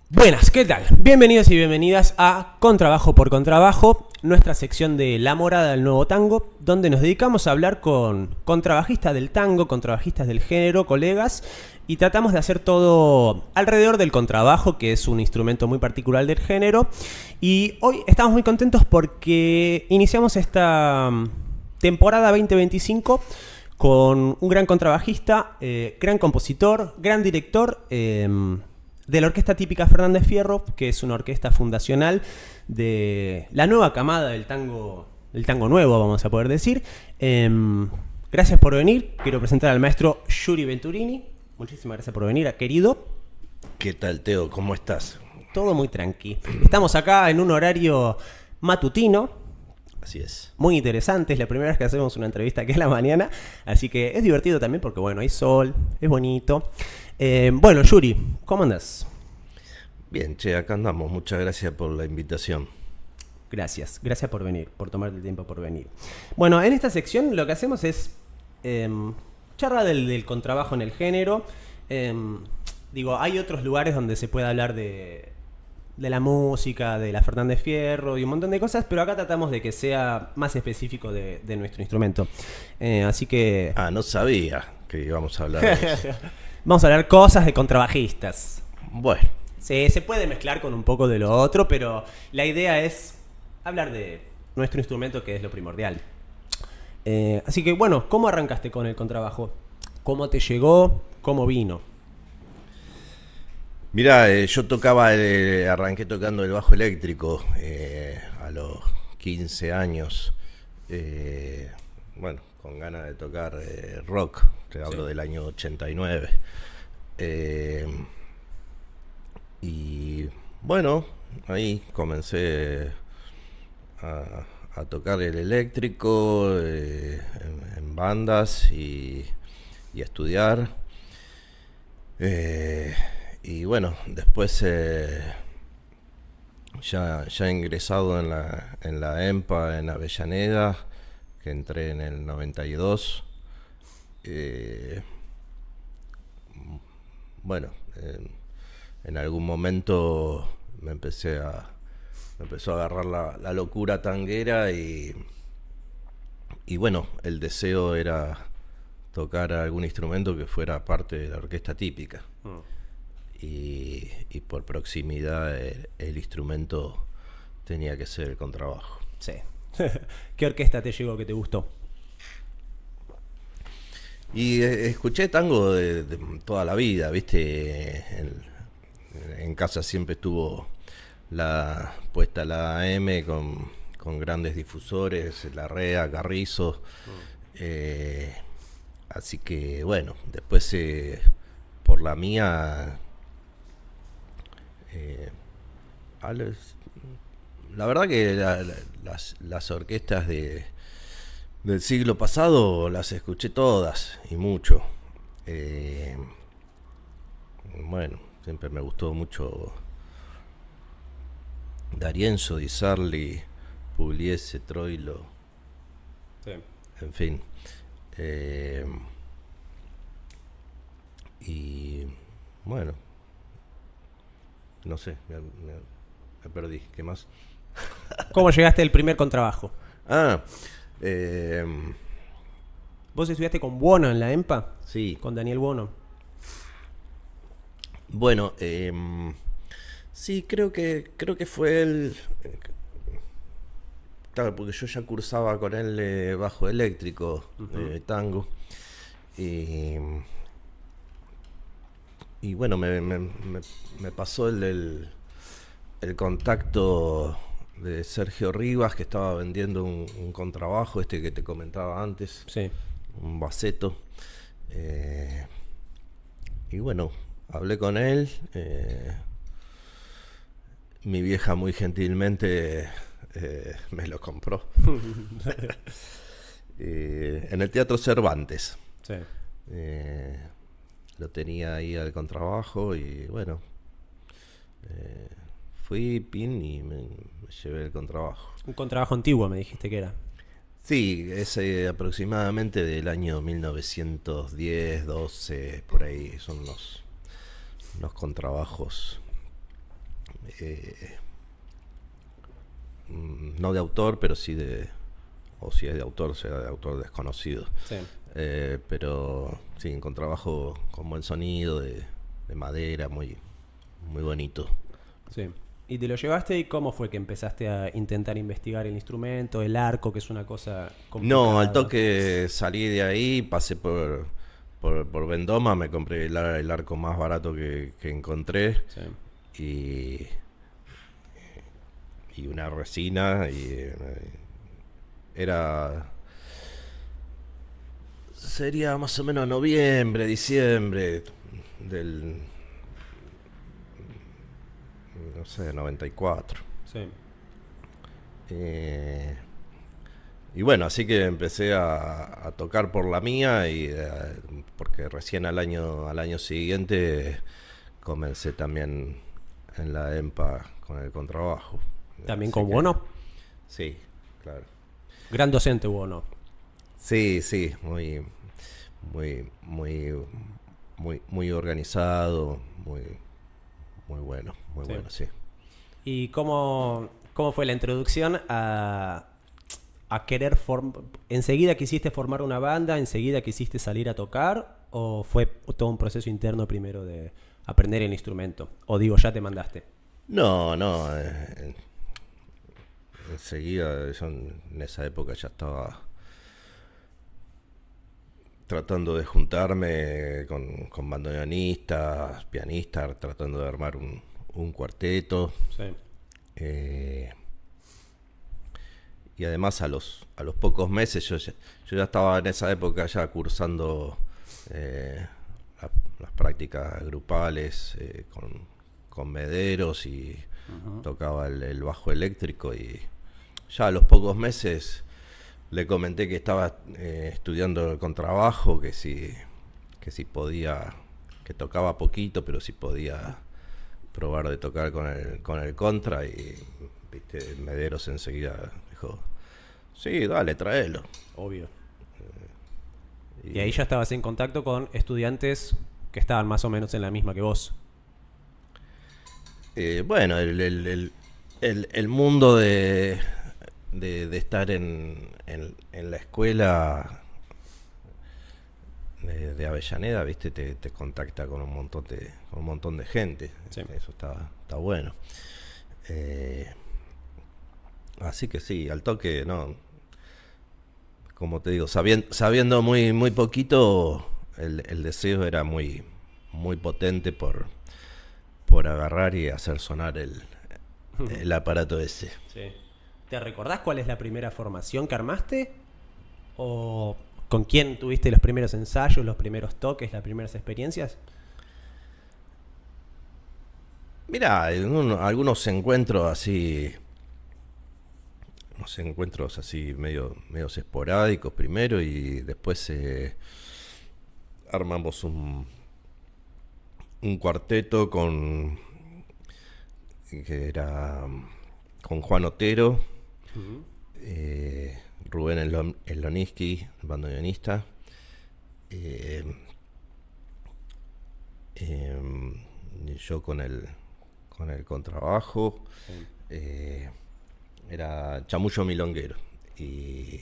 Buenas, ¿qué tal? Bienvenidos y bienvenidas a Contrabajo por Contrabajo, nuestra sección de La Morada del Nuevo Tango, donde nos dedicamos a hablar con contrabajistas del tango, contrabajistas del género, colegas, y tratamos de hacer todo alrededor del contrabajo, que es un instrumento muy particular del género. Y hoy estamos muy contentos porque iniciamos esta temporada 2025 con un gran contrabajista, gran compositor, gran director, de la Orquesta Típica Fernández Fierro, que es una orquesta fundacional de la nueva camada del tango nuevo, vamos a poder decir. Gracias por venir. Quiero presentar al maestro Yuri Venturini. Muchísimas gracias por venir, querido. ¿Qué tal, Teo? ¿Cómo estás? Todo muy tranqui. Estamos acá en un horario matutino. Así es. Muy interesante, es la primera vez que hacemos una entrevista que es la mañana, así que es divertido también porque bueno, hay sol, es bonito. Bueno, Yuri, ¿cómo andas? Bien, che, acá andamos. Muchas gracias por la invitación. Gracias por venir, por tomarte el tiempo por venir. Bueno, en esta sección lo que hacemos es charla del contrabajo en el género. Hay otros lugares donde se puede hablar de la música, de la Fernández Fierro y un montón de cosas, pero acá tratamos de que sea más específico de nuestro instrumento. Así que... no sabía que íbamos a hablar de eso. Vamos a hablar cosas de contrabajistas. Bueno. Sí, se puede mezclar con un poco de lo otro, pero la idea es hablar de nuestro instrumento, que es lo primordial. Así que bueno, ¿cómo arrancaste con el contrabajo? ¿Cómo te llegó? ¿Cómo vino? Mirá, yo arranqué tocando el bajo eléctrico a los 15 años. Con ganas de tocar rock, te hablo del año 89. Y bueno, ahí comencé a tocar el eléctrico en bandas y a estudiar. Y bueno, después ya ingresado en la EMPA en Avellaneda, que entré en el 92. En algún momento me empezó a agarrar la locura tanguera y bueno, el deseo era tocar algún instrumento que fuera parte de la orquesta típica. Y por proximidad el instrumento tenía que ser el contrabajo. Sí. ¿Qué orquesta te llegó que te gustó? Y escuché tango de toda la vida, ¿viste? En casa siempre estuvo puesta la AM con grandes difusores, la REA, Carrizo. Así que bueno, después por la mía... la verdad que las orquestas del siglo pasado las escuché todas y mucho. Siempre me gustó mucho D'Arienzo, Di Sarli, Pugliese, Troilo. Sí. En fin. Y bueno, no sé, me perdí. ¿Qué más? ¿Cómo llegaste al primer contrabajo? ¿Vos estudiaste con Buono en la EMPA? Sí. ¿Con Daniel Buono? Bueno, sí, creo que fue él. Claro, porque yo ya cursaba con él bajo eléctrico, tango. Y bueno, me pasó el contacto de Sergio Rivas, que estaba vendiendo un contrabajo, que te comentaba antes. Sí. Un Baseto. Y bueno, hablé con él. Mi vieja muy gentilmente me lo compró. En el Teatro Cervantes. Sí. Lo tenía ahí al contrabajo y bueno, fui y me llevé el contrabajo. Un contrabajo antiguo me dijiste que era. Sí, es aproximadamente del año 1910, 12, por ahí son unos contrabajos no de autor, pero sí o si es de autor, sea de autor desconocido. Sí. Pero sí, con trabajo con buen sonido, de madera, muy, muy bonito. Sí. ¿Y te lo llevaste y cómo fue que empezaste a intentar investigar el instrumento, el arco, que es una cosa complicada? No, al toque salí de ahí, pasé por Vendoma, me compré el arco más barato que encontré. Sí. Y una resina sería más o menos noviembre, diciembre del, no sé, 94. Sí. Y bueno, así que empecé a tocar por la mía porque recién al año siguiente comencé también en la EMPA con el contrabajo. ¿También Así con que, Buono? Sí, claro. Gran docente Buono. Sí, sí, muy, muy, muy, muy organizado, muy, muy bueno, muy Sí. bueno, sí. ¿Y cómo fue la introducción a querer enseguida quisiste formar una banda, enseguida quisiste salir a tocar, o fue todo un proceso interno primero de aprender el instrumento? O digo, ya te mandaste. No, enseguida, yo en esa época ya estaba tratando de juntarme con bandoneonistas, pianistas, tratando de armar un cuarteto. Sí. Y además a los pocos meses yo ya estaba en esa época ya cursando las prácticas grupales con Mederos y tocaba el bajo eléctrico, y ya a los pocos meses le comenté que estaba estudiando el contrabajo, que si podía, que tocaba poquito, pero si podía probar de tocar con el contra, y viste, Mederos enseguida dijo, sí, dale, tráelo. Obvio. Y ahí ya estabas en contacto con estudiantes que estaban más o menos en la misma que vos. Bueno, el mundo de estar en la escuela de Avellaneda, viste, te contacta con un montón de gente. Sí. Eso está bueno. Así que sí, al toque, no, como te digo, sabiendo muy, muy poquito, el deseo era muy, muy potente por agarrar y hacer sonar el aparato ese. Sí. ¿Te recordás cuál es la primera formación que armaste? ¿O con quién tuviste los primeros ensayos, los primeros toques, las primeras experiencias? Mirá, algunos encuentros así medios esporádicos primero, y después armamos un cuarteto que era con Juan Otero, Rubén Eloniski, el bandoneonista, y yo con el contrabajo. Era chamullo milonguero y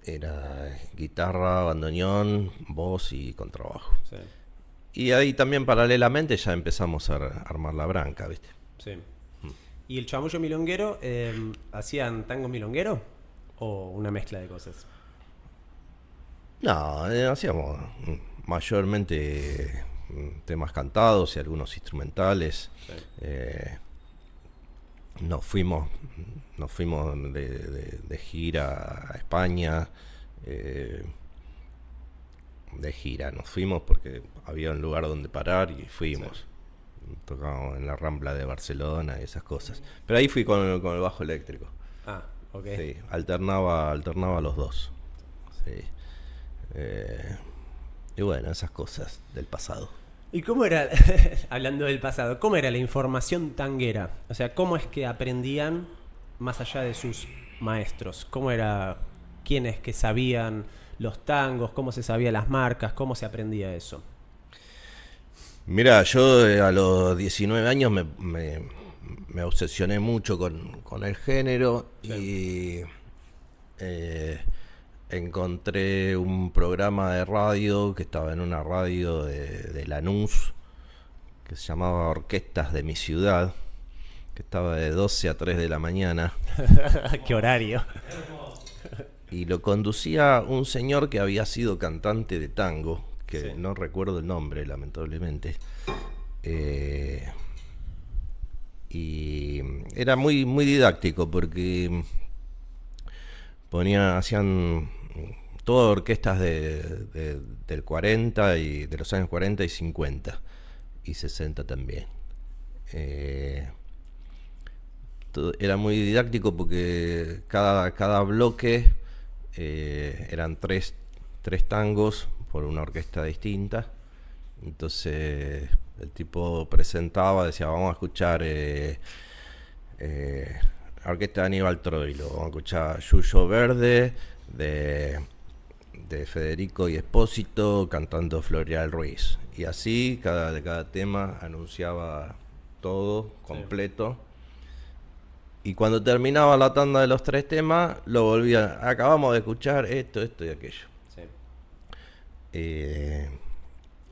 era guitarra, bandoneón, voz y contrabajo. Sí. Y ahí también paralelamente ya empezamos a armar la branca, ¿viste? Sí. ¿Y el chamullo milonguero, hacían tango milonguero o una mezcla de cosas? No, hacíamos mayormente temas cantados y algunos instrumentales. Sí. Nos fuimos de gira a España. De gira nos fuimos porque había un lugar donde parar y fuimos. Sí. Tocábamos en la Rambla de Barcelona y esas cosas. Pero ahí fui con el bajo eléctrico. Ah, ok. Sí, alternaba los dos. Sí. Y bueno, esas cosas del pasado. ¿Y cómo era, hablando del pasado, cómo era la información tanguera? O sea, ¿cómo es que aprendían más allá de sus maestros? ¿Cómo era, quiénes que sabían los tangos, cómo se sabían las marcas, cómo se aprendía eso? Mira, yo a los 19 años me obsesioné mucho con el género y eh, encontré un programa de radio que estaba en una radio de Lanús que se llamaba Orquestas de mi ciudad, que estaba de 12 a 3 de la mañana. Qué horario. Y lo conducía un señor que había sido cantante de tango, que Sí. no recuerdo el nombre, lamentablemente. Y era muy didáctico porque hacían todas orquestas del 40 y de los años 40 y 50 y 60 también. Era muy didáctico porque cada bloque eran tres tangos por una orquesta distinta. Entonces el tipo presentaba, decía, vamos a escuchar orquesta de Aníbal Troilo, vamos a escuchar Yuyo Verde de Federico y Espósito cantando Floreal Ruiz. Y así de cada tema anunciaba todo completo. Y cuando terminaba la tanda de los tres temas, lo volvía. Acabamos de escuchar esto y aquello. Sí.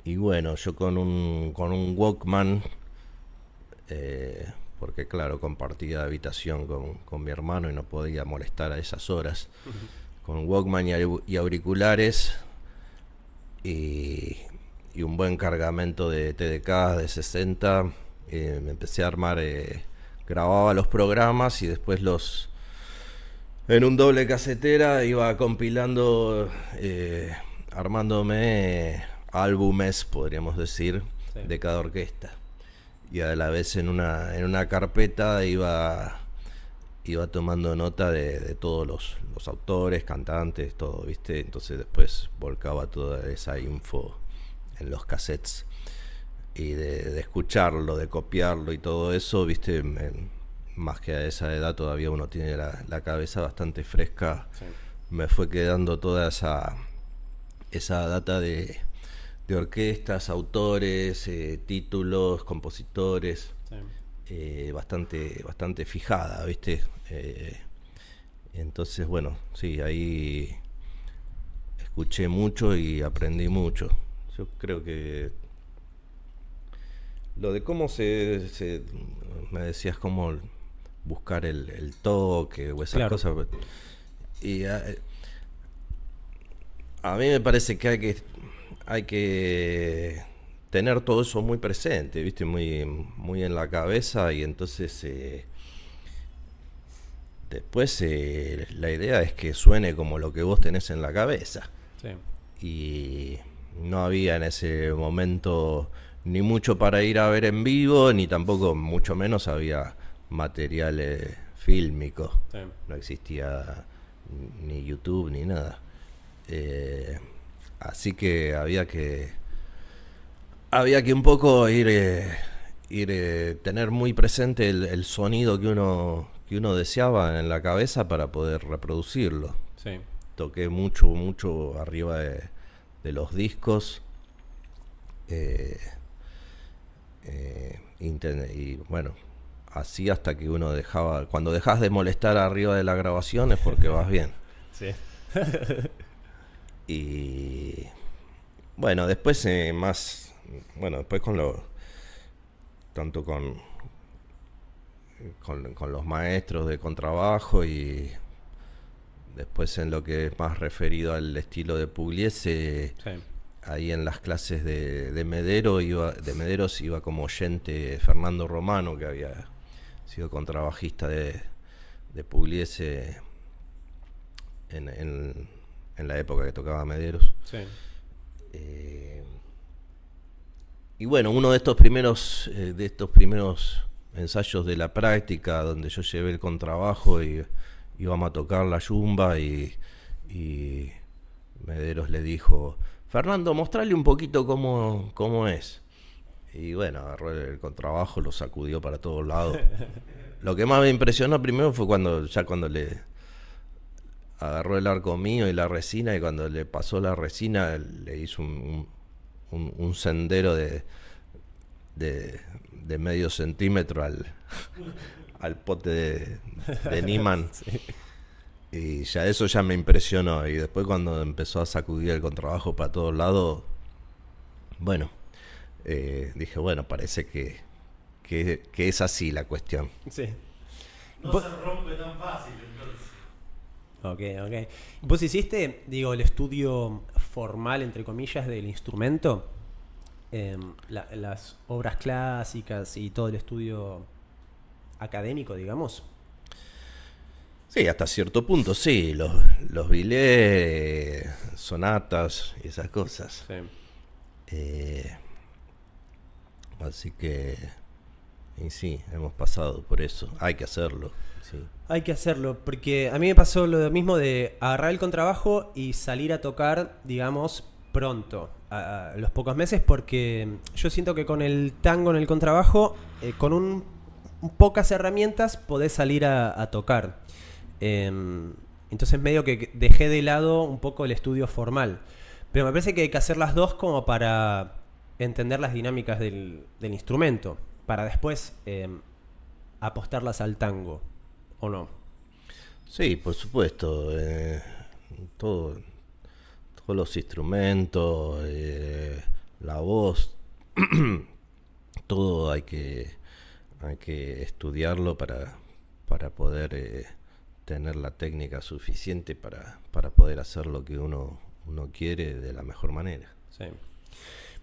Y bueno, yo con un Walkman, porque claro, compartía habitación con mi hermano y no podía molestar a esas horas, con Walkman y auriculares y un buen cargamento de TDK de 60, me empecé a armar, grababa los programas y después en un doble casetera iba compilando, armándome álbumes, podríamos decir, Sí. de cada orquesta. Y a la vez en una carpeta iba tomando nota de todos los autores, cantantes, todo, ¿viste? Entonces después volcaba toda esa info en los cassettes. Y de escucharlo, de copiarlo y todo eso, ¿viste? Más que a esa edad todavía uno tiene la cabeza bastante fresca. Sí. Me fue quedando toda esa data de orquestas, autores, títulos, compositores, Sí. bastante fijada, ¿viste? Entonces, bueno, sí, ahí escuché mucho y aprendí mucho. Yo creo que lo de cómo me decías cómo buscar el toque o esas Claro. cosas. Y a mí me parece que hay que tener todo eso muy presente, ¿viste? Muy en la cabeza y entonces después la idea es que suene como lo que vos tenés en la cabeza. Sí. Y no había en ese momento ni mucho para ir a ver en vivo, ni tampoco, mucho menos, había material fílmico. Sí. No existía ni YouTube ni nada. Así que había que un poco tener muy presente el sonido que uno deseaba en la cabeza para poder reproducirlo. Sí. Toqué mucho arriba de los discos. Y bueno, así hasta que uno cuando dejas de molestar arriba de la grabación es porque vas bien. Sí. Y bueno, después después tanto con los maestros de contrabajo y después en lo que es más referido al estilo de Pugliese, Sí. ahí en las clases de Mederos iba como oyente Fernando Romano, que había sido contrabajista de Pugliese en la época que tocaba Mederos. Sí. Y bueno, uno de estos primeros ensayos de la práctica, donde yo llevé el contrabajo y íbamos a tocar la yumba y Mederos le dijo: Fernando, mostrale un poquito cómo es. Y bueno, agarró el contrabajo, lo sacudió para todos lados. Lo que más me impresionó primero fue cuando le agarró el arco mío y la resina, y cuando le pasó la resina le hizo un sendero de medio centímetro al pote de Niemann. Sí. Y ya eso ya me impresionó. Y después cuando empezó a sacudir el contrabajo para todos lados, bueno, dije, bueno, parece que es así la cuestión. Sí. No se rompe tan fácil, entonces. Ok. ¿Vos hiciste, digo, el estudio formal, entre comillas, del instrumento? Las obras clásicas y todo el estudio académico, digamos. Sí, hasta cierto punto, sí. Los billets, sonatas y esas cosas. Sí. Así que, y sí, hemos pasado por eso. Hay que hacerlo. Sí. Hay que hacerlo, porque a mí me pasó lo mismo de agarrar el contrabajo y salir a tocar, digamos, pronto, a los pocos meses, porque yo siento que con el tango en el contrabajo, con pocas herramientas podés salir a tocar. Entonces medio que dejé de lado un poco el estudio formal. Pero me parece que hay que hacer las dos como para entender las dinámicas del instrumento, para después apostarlas al tango, ¿o no? Sí, por supuesto. Todos los instrumentos, la voz, todo hay que estudiarlo para poder tener la técnica suficiente para poder hacer lo que uno quiere de la mejor manera. Sí.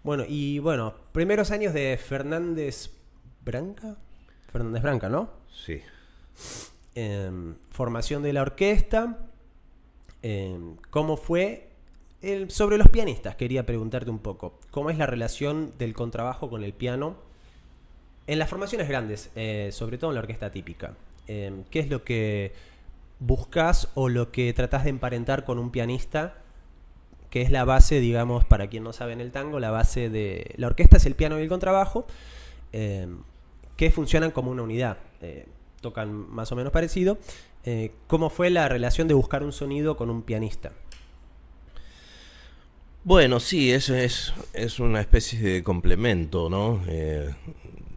Bueno, primeros años de Fernández Branca. Fernández Branca, ¿no? Sí. Formación de la orquesta. ¿Cómo fue? Sobre los pianistas quería preguntarte un poco. ¿Cómo es la relación del contrabajo con el piano en las formaciones grandes, sobre todo en la orquesta típica? ¿Qué es lo que buscas o lo que tratás de emparentar con un pianista? Que es la base, digamos, para quien no sabe en el tango, la base de la orquesta es el piano y el contrabajo, que funcionan como una unidad, tocan más o menos parecido. ¿Cómo fue la relación de buscar un sonido con un pianista? Bueno, sí, eso es una especie de complemento, ¿no?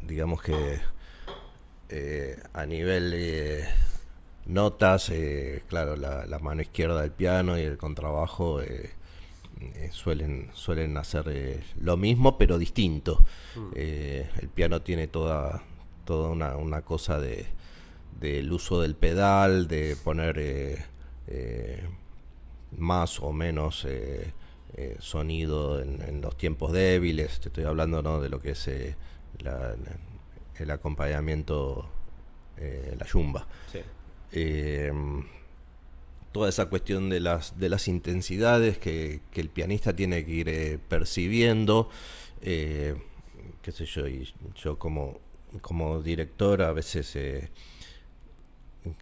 Digamos que a nivel notas, claro, la mano izquierda del piano y el contrabajo suelen hacer lo mismo pero distinto. El piano tiene toda una cosa del uso del pedal, de poner más o menos sonido en los tiempos débiles. Te estoy hablando, ¿no?, de lo que es el acompañamiento, la yumba. Sí. Toda esa cuestión de las intensidades que el pianista tiene que ir percibiendo, qué sé yo, y yo como director a veces, qué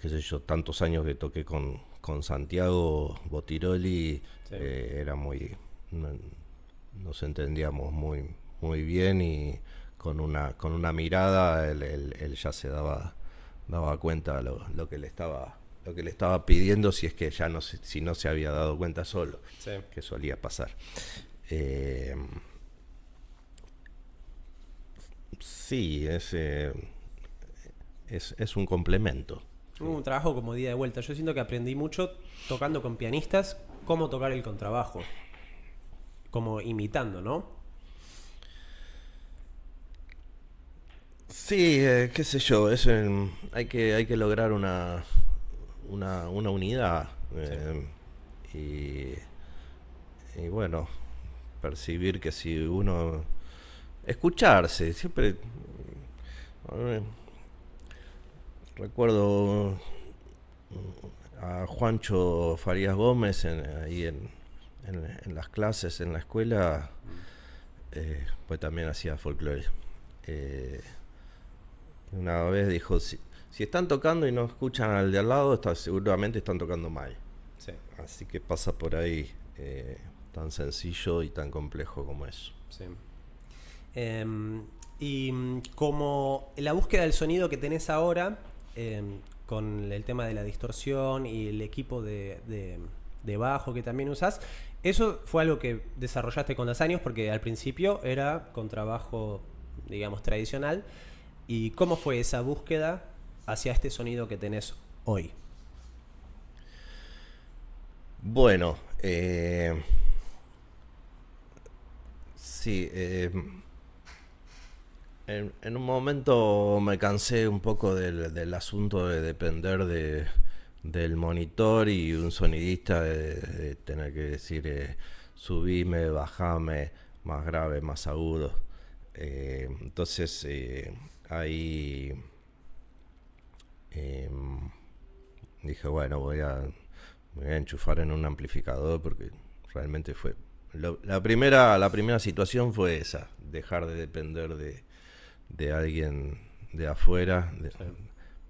sé yo, tantos años que toqué con Santiago Botiroli, Sí. era muy, nos entendíamos muy bien, y con una mirada él ya se daba cuenta lo que le estaba pidiendo, si es que ya si no se había dado cuenta solo. Sí. Que solía pasar. Sí, es un complemento. Un trabajo como día de vuelta. Yo siento que aprendí mucho tocando con pianistas cómo tocar el contrabajo. Como imitando, ¿no? Sí, qué sé yo, hay que lograr una unidad, y bueno, percibir que si uno escucharse, siempre recuerdo a Juancho Farías Gómez ahí en las clases en la escuela, pues también hacía folclore. Una vez dijo, si están tocando y no escuchan al de al lado, seguramente están tocando mal. Sí. Así que pasa por ahí, tan sencillo y tan complejo como eso. Sí. Y como la búsqueda del sonido que tenés ahora, con el tema de la distorsión y el equipo de bajo que también usás, ¿eso fue algo que desarrollaste con los años? Porque al principio era contrabajo digamos, tradicional. ¿Y cómo fue esa búsqueda hacia este sonido que tenés hoy? Bueno, sí, en un momento me cansé un poco del asunto de depender del monitor y un sonidista de tener que decir subime, bajame, más grave, más agudo. Entonces ahí dije, bueno, me voy a enchufar en un amplificador porque realmente fue... La primera situación fue esa, dejar de depender de alguien de afuera Sí.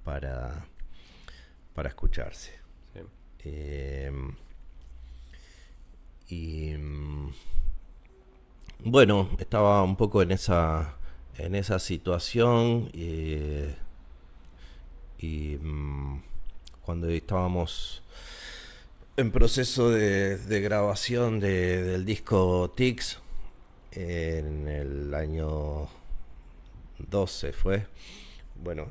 para, para escucharse. Sí. Y bueno, estaba un poco en esa situación y cuando estábamos en proceso de grabación del disco Tix en el año 12 fue. Bueno,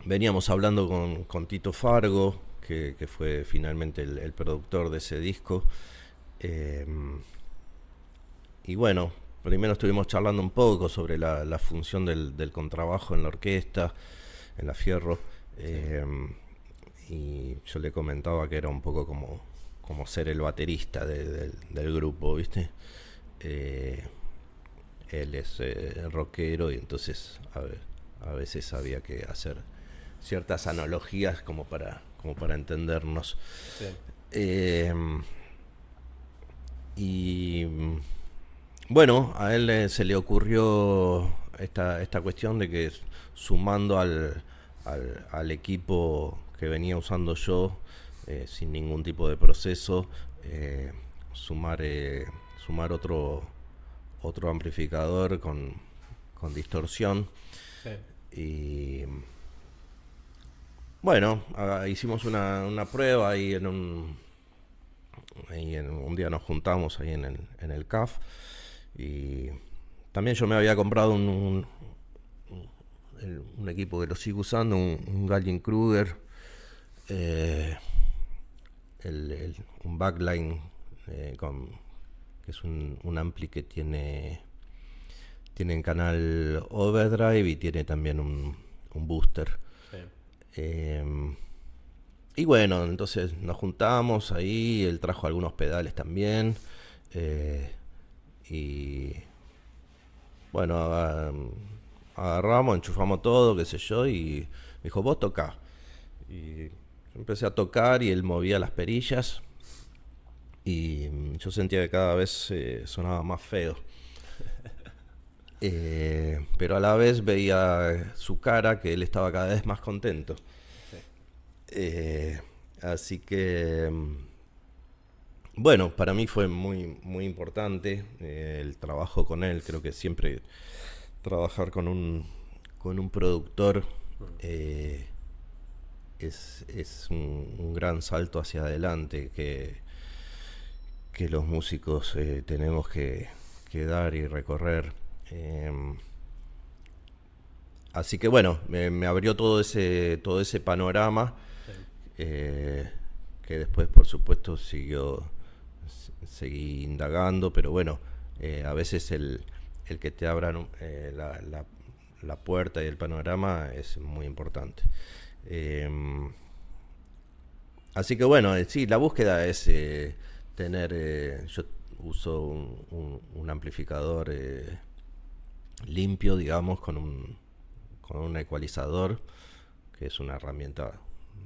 veníamos hablando con Tito Fargo, que fue finalmente el productor de ese disco. Y bueno, primero estuvimos charlando un poco sobre la función del contrabajo en la orquesta, en la Fierro. Y yo le comentaba que era un poco como ser el baterista del grupo, ¿viste? Él es rockero y entonces a veces había que hacer ciertas analogías como para entendernos. Sí. Y bueno, a él se le ocurrió esta cuestión de que sumando al equipo que venía usando yo, sin ningún tipo de proceso, sumar otro amplificador con distorsión. Sí. Y bueno, hicimos una prueba ahí en un día nos juntamos ahí en el CAF y también yo me había comprado un equipo que lo sigo usando, un Gallien-Kruger, un backline que es un ampli que tiene en canal overdrive y tiene también un booster. Sí. Y bueno, entonces nos juntamos ahí, él trajo algunos pedales también. Y bueno, agarramos, enchufamos todo, qué sé yo, y me dijo, vos tocá. Y yo empecé a tocar y él movía las perillas. Y yo sentía que cada vez sonaba más feo. Pero a la vez veía su cara que él estaba cada vez más contento. Así que bueno, para mí fue muy, muy importante el trabajo con él. Creo que siempre trabajar con un productor es un gran salto hacia adelante que los músicos tenemos que dar y recorrer. Así que bueno, me abrió todo ese panorama. Que después por supuesto seguí indagando, pero bueno, a veces el que te abran la puerta y el panorama es muy importante. Así que bueno, sí, la búsqueda es tener, yo uso un amplificador limpio, digamos, con un ecualizador, que es una herramienta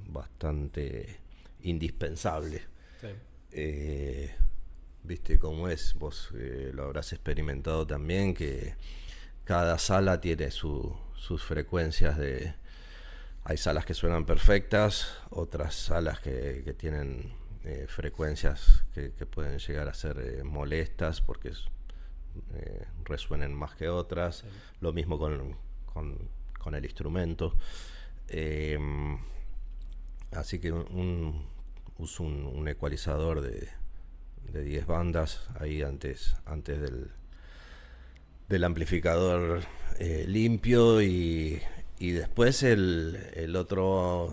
bastante indispensable. Sí. Viste cómo es, vos lo habrás experimentado también, que cada sala tiene sus frecuencias hay salas que suenan perfectas, otras salas que tienen frecuencias que pueden llegar a ser molestas porque resuenen más que otras. Sí. Lo mismo con el instrumento. Así que uso un ecualizador de 10 bandas ahí antes del amplificador limpio y después el otro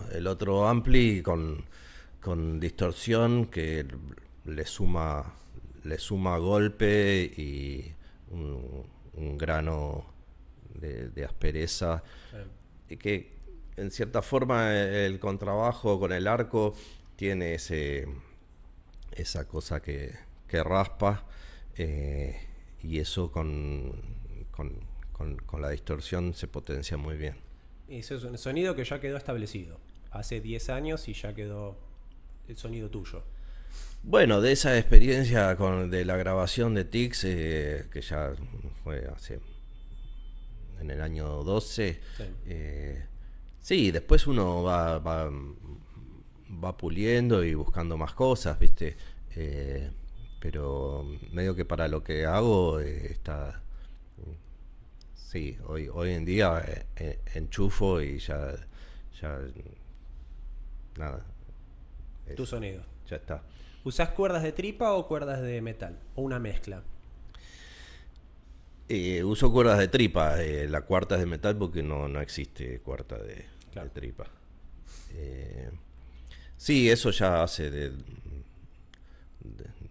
ampli con distorsión que le suma golpe y un grano de aspereza, y que en cierta forma el contrabajo con el arco tiene esa cosa que raspa, y eso con la distorsión se potencia muy bien. Eso es un sonido que ya quedó establecido. Hace 10 años y ya quedó el sonido tuyo. Bueno, de esa experiencia de la grabación de Tix, que ya fue en el año 12, sí, después uno va puliendo y buscando más cosas, ¿viste? Pero medio que para lo que hago está... Sí, hoy en día enchufo y ya nada. Tu sonido. Ya está. ¿Usás cuerdas de tripa o cuerdas de metal? ¿O una mezcla? Uso cuerdas de tripa. La cuarta es de metal porque no existe cuarta de tripa. Sí, eso ya hace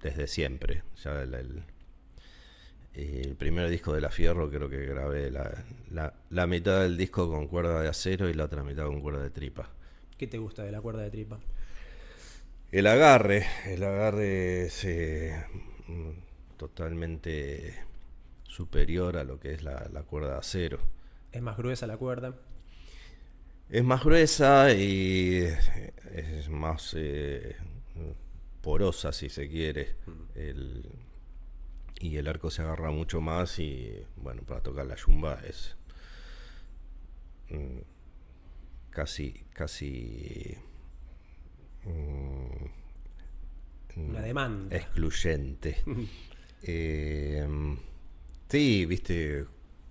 desde siempre. Ya el primer disco de La Fierro creo que grabé la mitad del disco con cuerda de acero y la otra mitad con cuerda de tripa. ¿Qué te gusta de la cuerda de tripa? El agarre es totalmente superior a lo que es la cuerda de acero. ¿Es más gruesa la cuerda? Es más gruesa y es más porosa, si se quiere. Y el arco se agarra mucho más y, bueno, para tocar la yumba es casi una demanda excluyente. Sí, viste,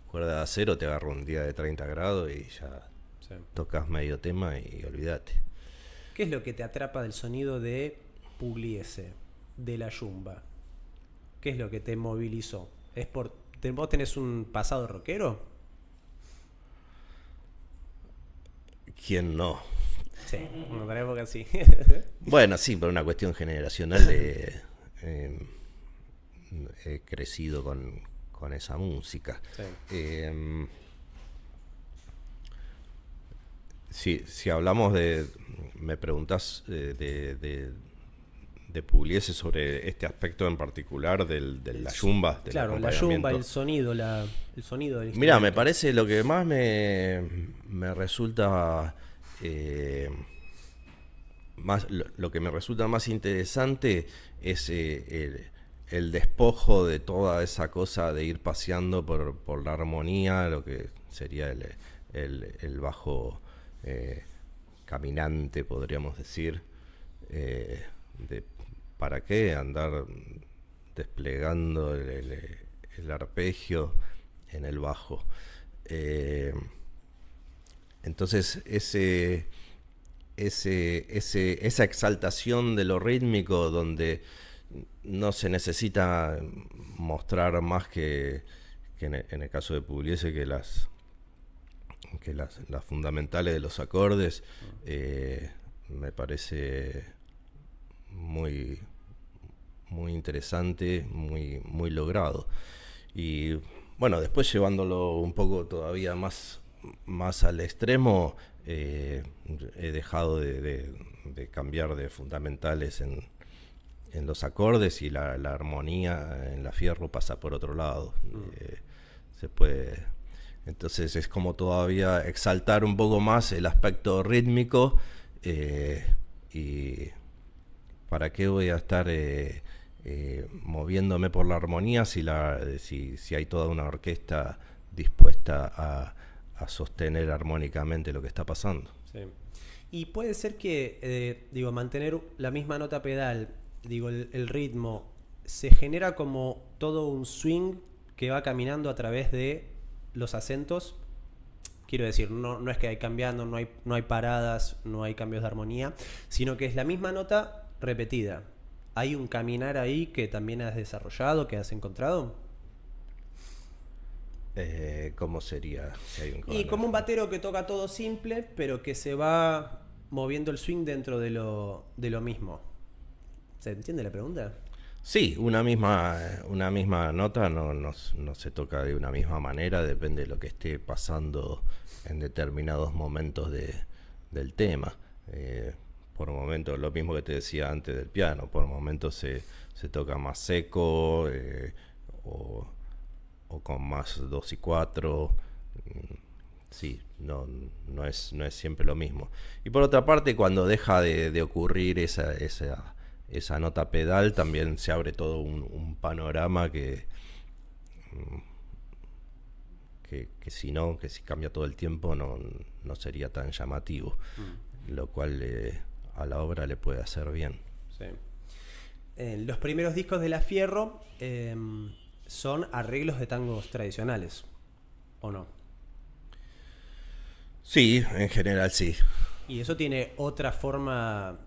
cuerda de acero te agarra un día de 30 grados y ya tocas medio tema y olvídate. ¿Qué es lo que te atrapa del sonido de Pugliese, de la yumba? ¿Qué es lo que te movilizó? ¿Vos tenés un pasado rockero? ¿Quién no? Sí, en otra época sí. Bueno, sí, por una cuestión generacional he crecido con esa música. Sí. Si hablamos me preguntás de Pugliese sobre este aspecto en particular de la yumba. Claro, la yumba, el sonido del instrumento. Mirá, me parece lo que más me resulta... lo que me resulta más interesante es el despojo de toda esa cosa de ir paseando por la armonía, lo que sería el bajo caminante, podríamos decir. ¿Para qué andar desplegando el arpegio en el bajo? Entonces esa exaltación de lo rítmico, donde no se necesita mostrar más que en el caso de Pugliese que las fundamentales de los acordes, me parece muy interesante, muy logrado. Y bueno, después llevándolo un poco todavía más al extremo, he dejado de cambiar de fundamentales en los acordes, y la armonía en La Fierro pasa por otro lado. Se puede, entonces es como todavía exaltar un poco más el aspecto rítmico, y ¿para qué voy a estar moviéndome por la armonía si hay toda una orquesta dispuesta a sostener armónicamente lo que está pasando? Sí. Y puede ser que, mantener la misma nota pedal, el ritmo, se genera como todo un swing que va caminando a través de los acentos. Quiero decir, no es que hay cambiando, no hay paradas, no hay cambios de armonía, sino que es la misma nota repetida. ¿Hay un caminar ahí que también has desarrollado, que has encontrado? ¿Cómo sería si hay un Y corner? como un batero que toca todo simple, pero que se va moviendo el swing dentro de lo mismo. ¿Se entiende la pregunta? Sí, una misma nota no se toca de una misma manera, depende de lo que esté pasando en determinados momentos del tema. Por momentos, lo mismo que te decía antes del piano, por momentos se toca más seco, o, o con más 2 y 4. Sí, no es siempre lo mismo. Y por otra parte, cuando deja de ocurrir esa nota pedal, también se abre todo un panorama que si cambia todo el tiempo no sería tan llamativo, lo cual a la obra le puede hacer bien. Sí. Los primeros discos de La Fierro son arreglos de tangos tradicionales, ¿o no? Sí, en general sí. Y eso tiene otra forma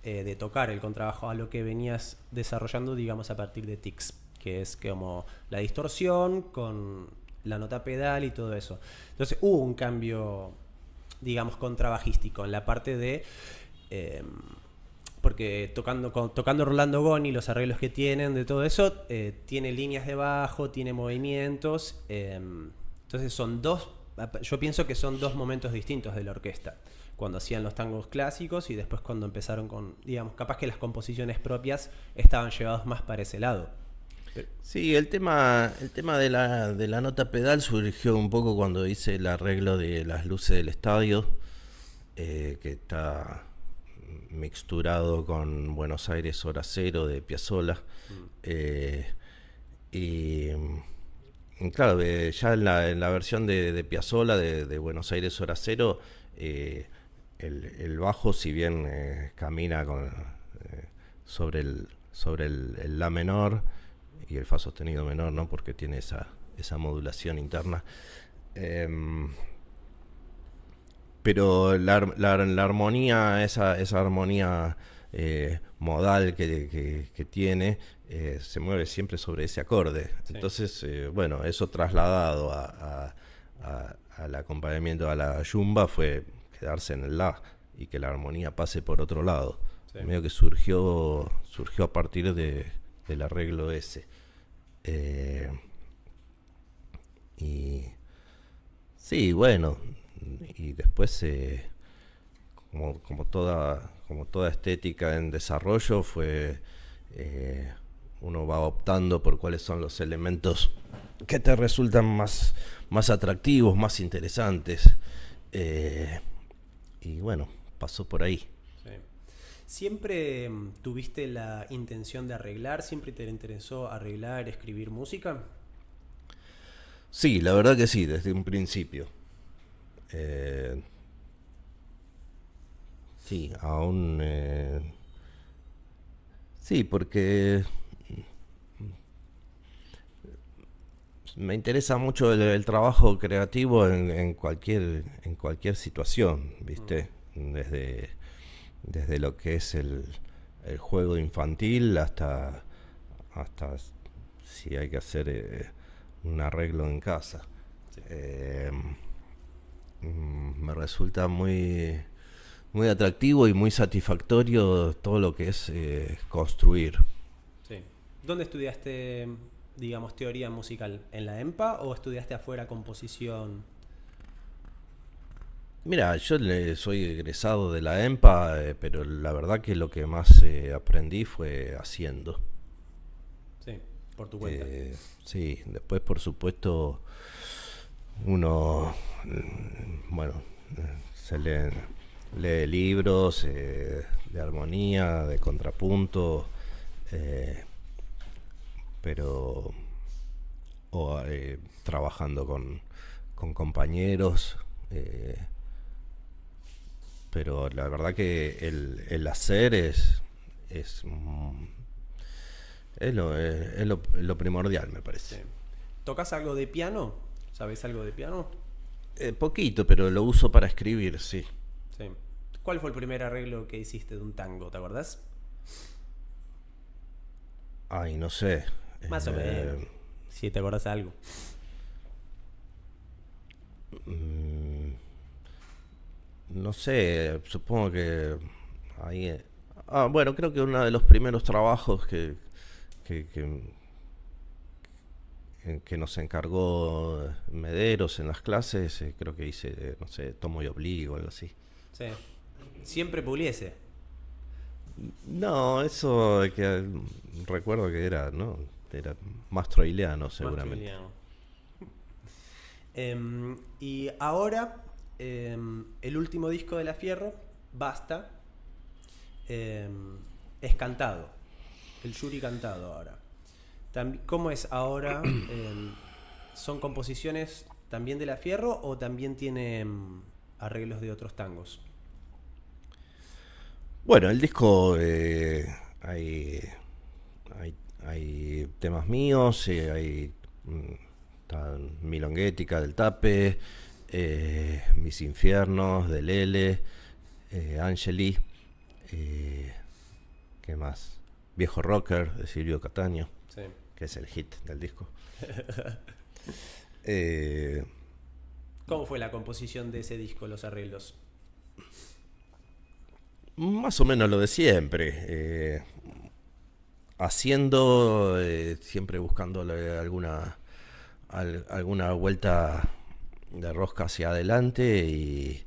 de tocar el contrabajo a lo que venías desarrollando, digamos, a partir de Tics, que es como la distorsión con la nota pedal y todo eso. Entonces hubo un cambio, digamos, contrabajístico en la parte de... porque tocando Rolando Goni, los arreglos que tienen de todo eso, tiene líneas de bajo, tiene movimientos, entonces yo pienso que son dos momentos distintos de la orquesta, cuando hacían los tangos clásicos y después cuando empezaron con, digamos, capaz que las composiciones propias estaban llevados más para ese lado. Sí, el tema de la nota pedal surgió un poco cuando hice el arreglo de las luces del estadio, que está mixturado con Buenos Aires Hora Cero de Piazzolla. Y claro, ya en la versión de Piazzolla de Buenos Aires Hora Cero, el bajo, si bien camina sobre el La menor y el Fa sostenido menor, ¿no? Porque tiene esa modulación interna. Pero la armonía, esa armonía modal que tiene, se mueve siempre sobre ese acorde. Sí. Entonces, bueno, eso trasladado al acompañamiento a la yumba fue quedarse en el La y que la armonía pase por otro lado. Sí. Medio que surgió a partir del arreglo ese. Y sí, bueno, y después como toda estética en desarrollo fue uno va optando por cuáles son los elementos que te resultan más atractivos, más interesantes, y bueno, pasó por ahí. Sí. ¿Siempre tuviste la intención de arreglar? ¿Siempre te interesó arreglar, escribir música? Sí, la verdad que sí, desde un principio. Sí, aún... sí, porque me interesa mucho el trabajo creativo en cualquier situación, ¿viste? Desde lo que es el juego infantil hasta si hay que hacer un arreglo en casa. Sí. Me resulta muy atractivo y muy satisfactorio todo lo que es construir. Sí. ¿Dónde estudiaste, digamos, teoría musical? ¿En la EMPA o estudiaste afuera composición? Mira, yo soy egresado de la EMPA, pero la verdad que lo que más aprendí fue haciendo. Sí, por tu cuenta. Sí, después por supuesto uno, bueno, se lee libros de armonía, de contrapunto, pero trabajando con compañeros, pero la verdad que el hacer es lo primordial, me parece. Sí. ¿Tocas algo de piano? ¿Sabes algo de piano? Poquito, pero lo uso para escribir, sí. Sí. ¿Cuál fue el primer arreglo que hiciste de un tango? ¿Te acordás? Ay, no sé. Más o menos. Si te acordás de algo. No sé, supongo que ahí... bueno, creo que uno de los primeros trabajos que, que nos encargó Mederos en las clases, creo que hice, no sé, Tomo y Obligo, algo así. Sí. Siempre Pugliese. No, eso que recuerdo que era, ¿no? Era más troileano seguramente. Y ahora, el último disco de La Fierro, Basta, es cantado. El Yuri cantado ahora. ¿Cómo es ahora? ¿Son composiciones también de La Fierro o también tiene arreglos de otros tangos? Bueno, el disco hay temas míos, hay Milonguética del Tape, Mis Infiernos de Lele, Angeli, ¿qué más? Viejo Rocker de Silvio Cataño, sí, que es el hit del disco. ¿Cómo fue la composición de ese disco, los arreglos? Más o menos lo de siempre, haciendo, siempre buscando alguna vuelta de rosca hacia adelante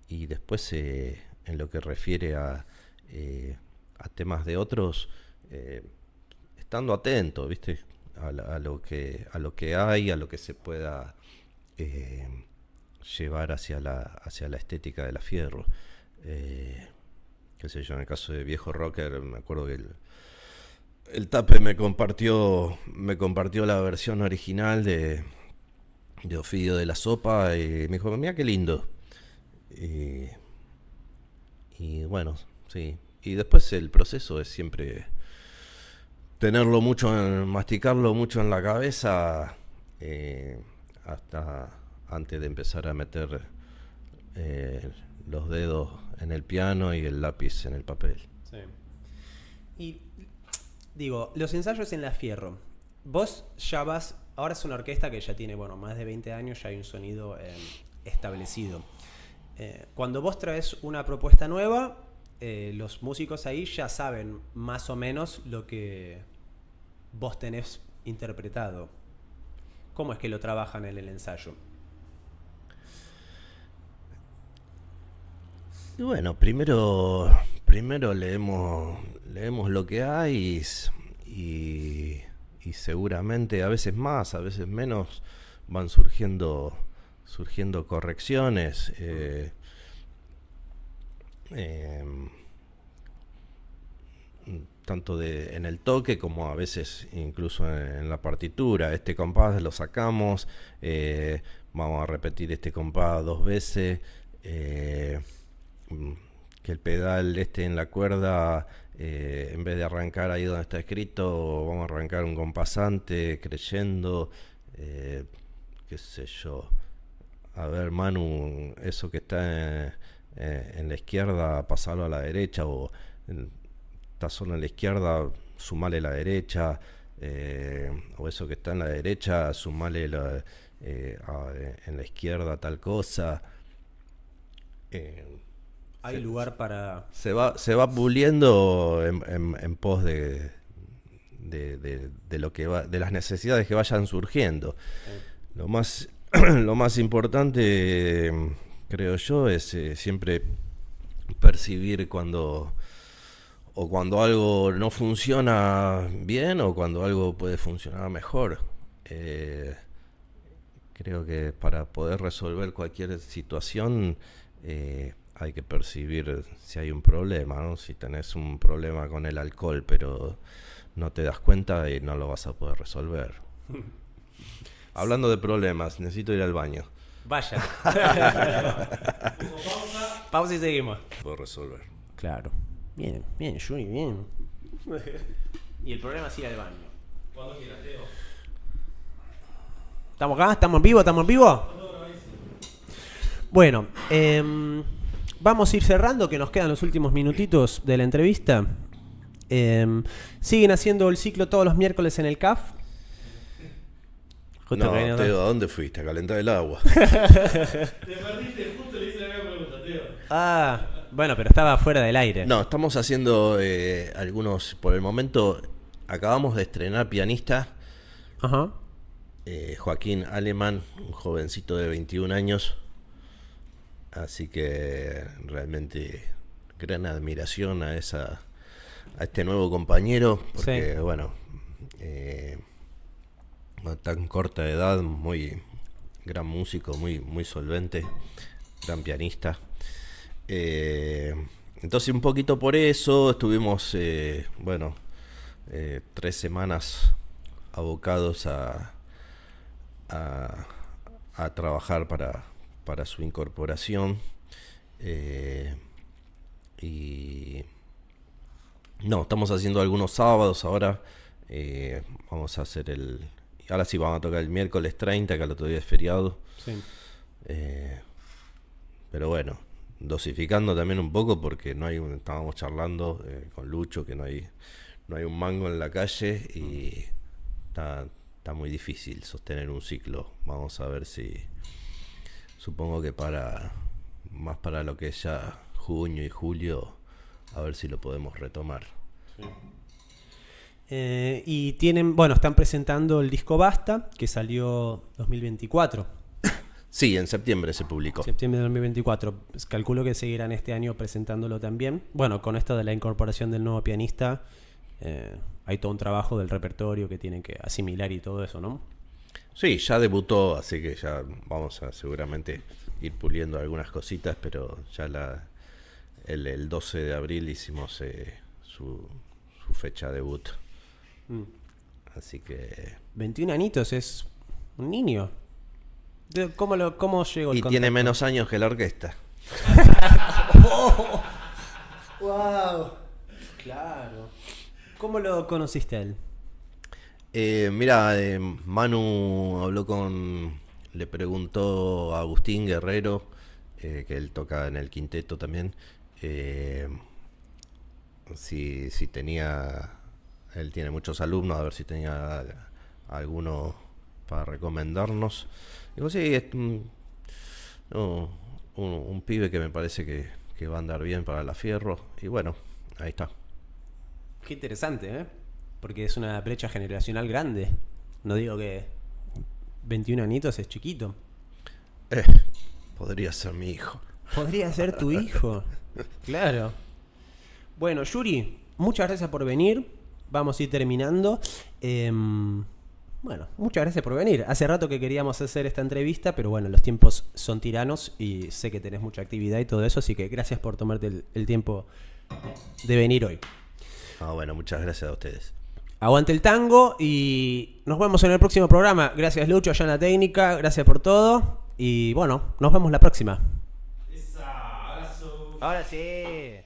y después en lo que refiere a temas de otros, estando atento, ¿viste? A lo que hay, a lo que se pueda llevar hacia la estética de La Fierro. Qué sé yo, en el caso de Viejo Rocker, me acuerdo que el Tape me compartió la versión original de Ofidio de la Sopa y me dijo, mira qué lindo. Y bueno, sí. Y después el proceso es siempre tenerlo mucho, masticarlo mucho en la cabeza hasta antes de empezar a meter los dedos en el piano y el lápiz en el papel. Sí. Y digo, los ensayos en La Fierro, vos ya vas, ahora es una orquesta que ya tiene, bueno, más de 20 años, ya hay un sonido establecido. Cuando vos traes una propuesta nueva, los músicos ahí ya saben más o menos lo que vos tenés interpretado. ¿Cómo es que lo trabajan en el ensayo? Y bueno, primero leemos lo que hay y seguramente a veces más, a veces menos van surgiendo correcciones. Tanto en el toque como a veces incluso en la partitura. Este compás lo sacamos, vamos a repetir este compás 2 veces, que el pedal en la cuerda, en vez de arrancar ahí donde está escrito, vamos a arrancar un compasante creyendo, qué sé yo. A ver, Manu, eso que está en la izquierda, pasarlo a la derecha, o está solo en la izquierda, sumale la derecha, o eso que está en la derecha, sumale en la izquierda tal cosa. Hay lugar para... Se va puliendo en pos de lo que va, de las necesidades que vayan surgiendo. Lo más importante, creo yo, es siempre percibir cuando algo no funciona bien o cuando algo puede funcionar mejor. Creo que para poder resolver cualquier situación hay que percibir si hay un problema, ¿no? Si tenés un problema con el alcohol pero no te das cuenta y no lo vas a poder resolver. Hablando de problemas, necesito ir al baño. Vaya. Pausa y seguimos. Puedo resolver. Claro. Bien, Yuri, bien. Y el problema es ir al baño. Cuando quieras, Teo. ¿Estamos acá? ¿Estamos en vivo? Bueno, vamos a ir cerrando, que nos quedan los últimos minutitos de la entrevista. ¿Siguen haciendo el ciclo todos los miércoles en el CAF? Justo No, que venía- Teo, ¿a dónde fuiste? A calentar el agua. Te perdiste, justo le hice la misma pregunta, Teo. Ah, bueno, pero estaba fuera del aire. No, estamos haciendo algunos, por el momento, acabamos de estrenar pianista. Ajá. Joaquín Alemán, un jovencito de 21 años. Así que realmente gran admiración a este nuevo compañero. Porque, Sí. bueno, a tan corta edad, muy gran músico, muy solvente, gran pianista. Entonces un poquito por eso estuvimos, 3 semanas abocados a trabajar para su incorporación. Y no, estamos haciendo algunos sábados ahora. Vamos a hacer ahora sí vamos a tocar el miércoles 30, que al otro día es feriado. Sí. Pero bueno, dosificando también un poco porque estábamos charlando con Lucho que no hay un mango en la calle y está muy difícil sostener un ciclo. Vamos a ver si, supongo que más para lo que es ya junio y julio, a ver si lo podemos retomar. Y están presentando el disco Basta, que salió 2024. Sí, en septiembre se publicó. Septiembre de 2024. Calculo que seguirán este año presentándolo también. Bueno, con esto de la incorporación del nuevo pianista, hay todo un trabajo del repertorio que tienen que asimilar y todo eso, ¿no? Sí, ya debutó, así que ya vamos a seguramente ir puliendo algunas cositas, pero ya el 12 de abril hicimos su fecha debut. Así que... 21 anitos, es un niño. ¿Cómo llegó el Y contacto? tiene menos años que la orquesta. ¡Wow! Claro. ¿Cómo lo conociste a él? Mira, Manu le preguntó a Agustín Guerrero, que él toca en el quinteto también, si tenía, él tiene muchos alumnos, a ver si tenía alguno para recomendarnos. Digo, sí, es un pibe que me parece que va a andar bien para la Fierro, y bueno, ahí está. Qué interesante, ¿eh? Porque es una brecha generacional grande. No digo que 21 anitos es chiquito. Podría ser mi hijo. Podría ser tu hijo. Claro. Bueno, Yuri, muchas gracias por venir. Vamos a ir terminando. Bueno, muchas gracias por venir. Hace rato que queríamos hacer esta entrevista, pero bueno, los tiempos son tiranos y sé que tenés mucha actividad y todo eso, así que gracias por tomarte el tiempo de venir hoy. Bueno, muchas gracias a ustedes. Aguante el tango y nos vemos en el próximo programa. Gracias, Lucho, allá en la técnica. Gracias por todo. Y bueno, nos vemos la próxima. Esa, abrazo. Ahora sí.